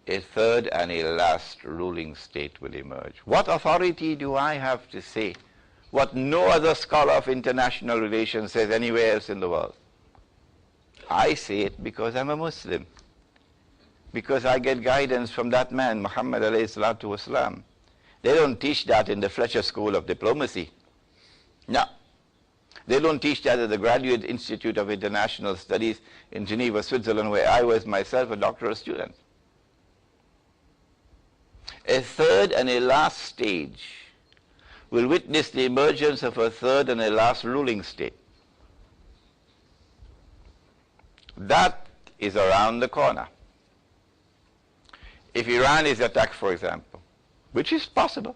a third and a last ruling state will emerge. What authority do I have to say what no other scholar of international relations says anywhere else in the world? I say it because I'm a Muslim, because I get guidance from that man, Muhammad alayhi salatu wasalam. They don't teach that in the Fletcher School of Diplomacy. No. They don't teach that at the Graduate Institute of International Studies in Geneva, Switzerland, where I was myself a doctoral student. A third and a last stage will witness the emergence of a third and a last ruling state. That is around the corner. If Iran is attacked, for example, which is possible.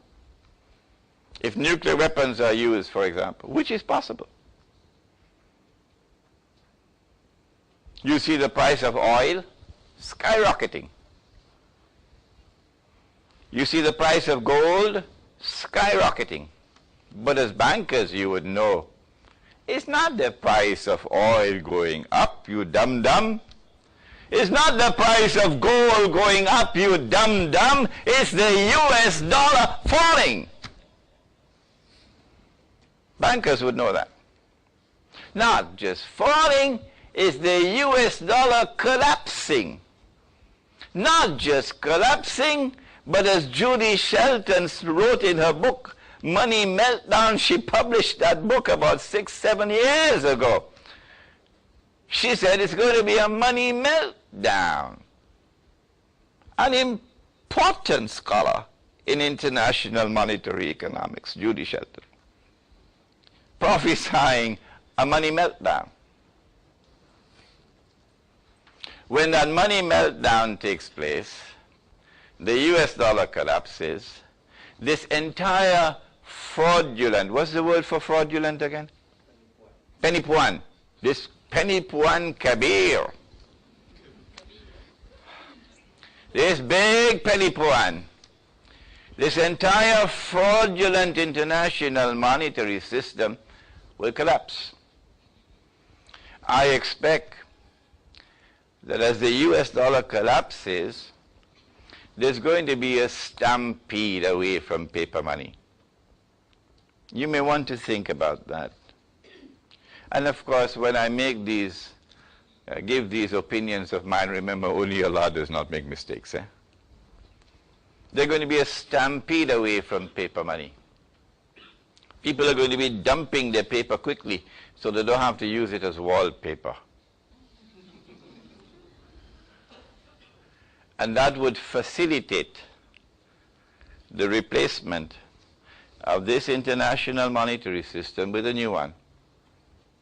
If nuclear weapons are used, for example, which is possible. You see the price of oil skyrocketing. You see the price of gold skyrocketing. But as bankers, you would know, it's not the price of oil going up, you dum-dum. It's not the price of gold going up, you dum-dum. It's the US dollar falling. Bankers would know that. Not just falling, it's the US dollar collapsing. Not just collapsing, but as Judy Shelton wrote in her book, Money Meltdown, she published that book about 6-7 years ago. She said it's going to be a money meltdown. An important scholar in international monetary economics, Judy Shelton, prophesying a money meltdown. When that money meltdown takes place, the US dollar collapses, this entire fraudulent, what's the word for fraudulent again? Penny Puan. This Penny Puan Kabir. This big Penny Puan, this entire fraudulent international monetary system will collapse. I expect that as the US dollar collapses, there's going to be a stampede away from paper money. You may want to think about that. And of course, when I make these, give these opinions of mine, remember only Allah does not make mistakes. There's going to be a stampede away from paper money. People are going to be dumping their paper quickly so they don't have to use it as wallpaper. And that would facilitate the replacement of this international monetary system with a new one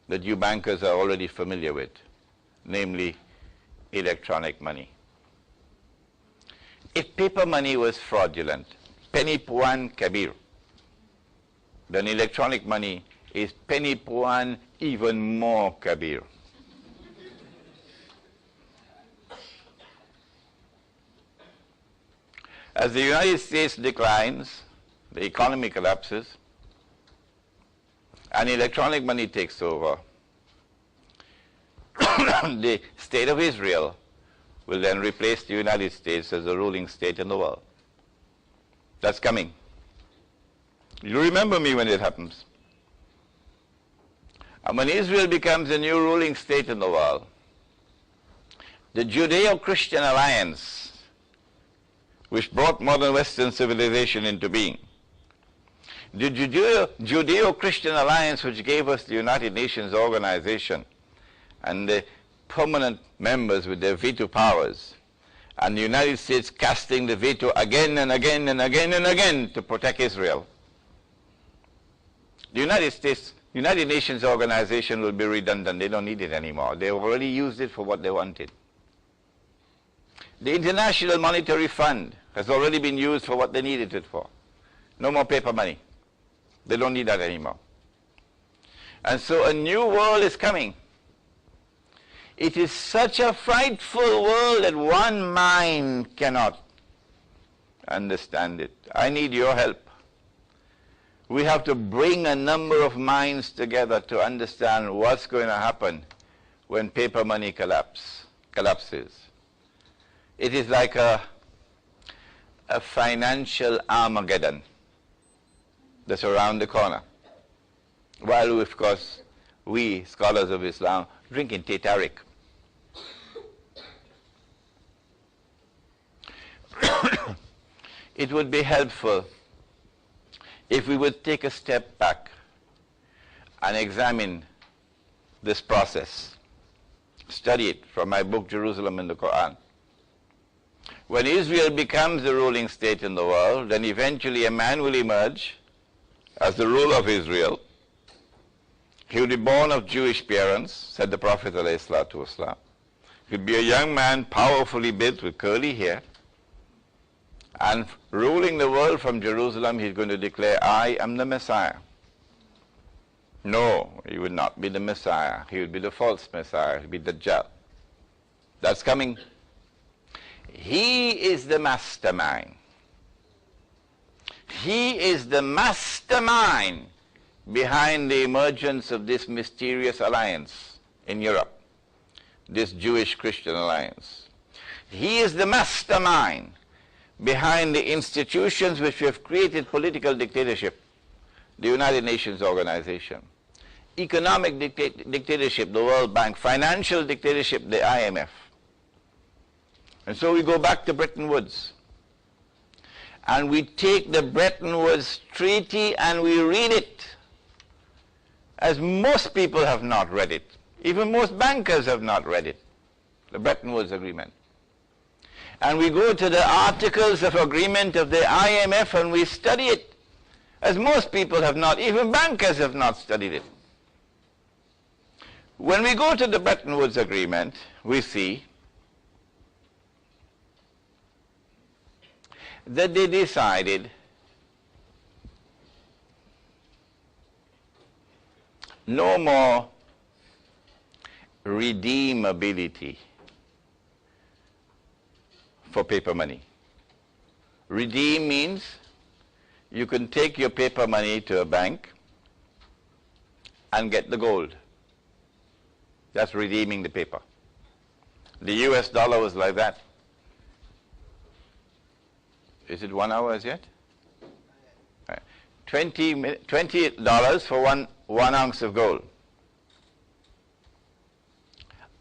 that you bankers are already familiar with, namely electronic money. If paper money was fraudulent, Penny Puan Kabir, then electronic money is Penny Puan even more Kabir. As the United States declines, the economy collapses, and electronic money takes over, the state of Israel will then replace the United States as the ruling state in the world. That's coming. You remember me when it happens. And when Israel becomes a new ruling state in the world, the Judeo-Christian alliance, which brought modern Western civilization into being, the Judeo-Christian alliance which gave us the United Nations organization and the permanent members with their veto powers, and the United States casting the veto again and again and again and again to protect Israel. The United Nations organization will be redundant. They don't need it anymore. They already used it for what they wanted. The International Monetary Fund has already been used for what they needed it for. No more paper money. They don't need that anymore. And so a new world is coming. It is such a frightful world that one mind cannot understand it. I need your help. We have to bring a number of minds together to understand what's going to happen when paper money collapses. It is like a a financial Armageddon that's around the corner. While, of course, we, scholars of Islam, drinking Teh Tarik. It would be helpful if we would take a step back and examine this process. Study it from my book, Jerusalem in the Quran. When Israel becomes the ruling state in the world, then eventually a man will emerge as the ruler of Israel. He will be born of Jewish parents, said the Prophet ﷺ. He will be a young man, powerfully built with curly hair. And ruling the world from Jerusalem, he's going to declare, I am the Messiah. No, he will not be the Messiah. He will be the false Messiah. He will be Dajjal. That's coming. He is the mastermind. He is the mastermind behind the emergence of this mysterious alliance in Europe, this Jewish-Christian alliance. He is the mastermind behind the institutions which have created political dictatorship, the United Nations Organization, economic dictatorship, the World Bank, financial dictatorship, the IMF. And so we go back to Bretton Woods, and we take the Bretton Woods Treaty and we read it, as most people have not read it. Even most bankers have not read it, the Bretton Woods Agreement. And we go to the Articles of Agreement of the IMF and we study it, as most people have not, even bankers have not studied it. When we go to the Bretton Woods Agreement, we see that they decided no more redeemability for paper money. Redeem means you can take your paper money to a bank and get the gold. That's redeeming the paper. The US dollar was like that. Is it 1 hour as yet? Right. $20 for one ounce of gold.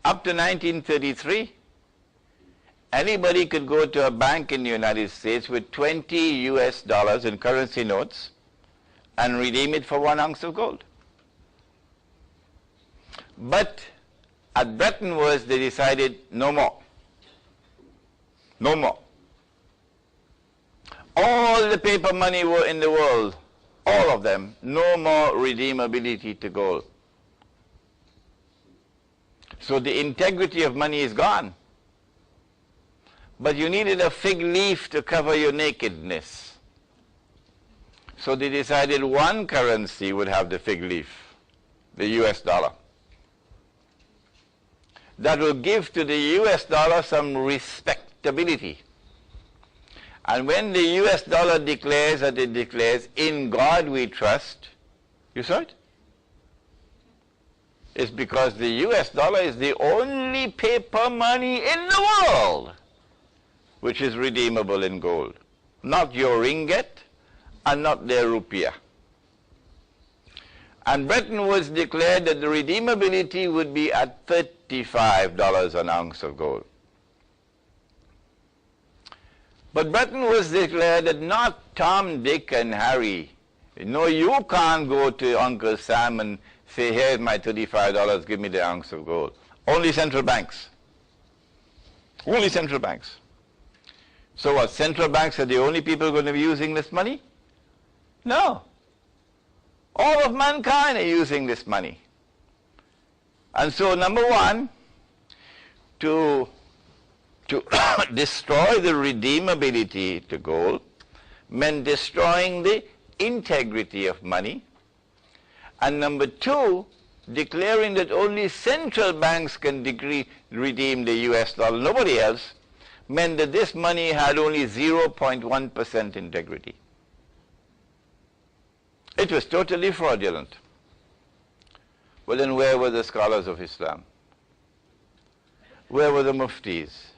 Up to 1933, anybody could go to a bank in the United States with 20 US dollars in currency notes and redeem it for 1 ounce of gold. But at Bretton Woods, they decided no more. No more. All the paper money were in the world, all of them, no more redeemability to gold. So the integrity of money is gone. But you needed a fig leaf to cover your nakedness. So they decided one currency would have the fig leaf, the US dollar. That will give to the US dollar some respectability. And when the US dollar declares that it declares, in God we trust, you saw it? It's because the US dollar is the only paper money in the world which is redeemable in gold. Not your ringgit and not their rupiah. And Bretton Woods declared that the redeemability would be at $35 an ounce of gold. But Bretton Woods declared that not Tom, Dick, and Harry. No, you can't go to Uncle Sam and say, here's my $35, give me the ounce of gold. Only central banks. Only central banks. So what, central banks are the only people going to be using this money? No. All of mankind are using this money. And so number one, to destroy the redeemability to gold meant destroying the integrity of money. And number two, declaring that only central banks can redeem the US dollar, nobody else, meant that this money had only 0.1% integrity. It was totally fraudulent. Well, then where were the scholars of Islam? Where were the muftis?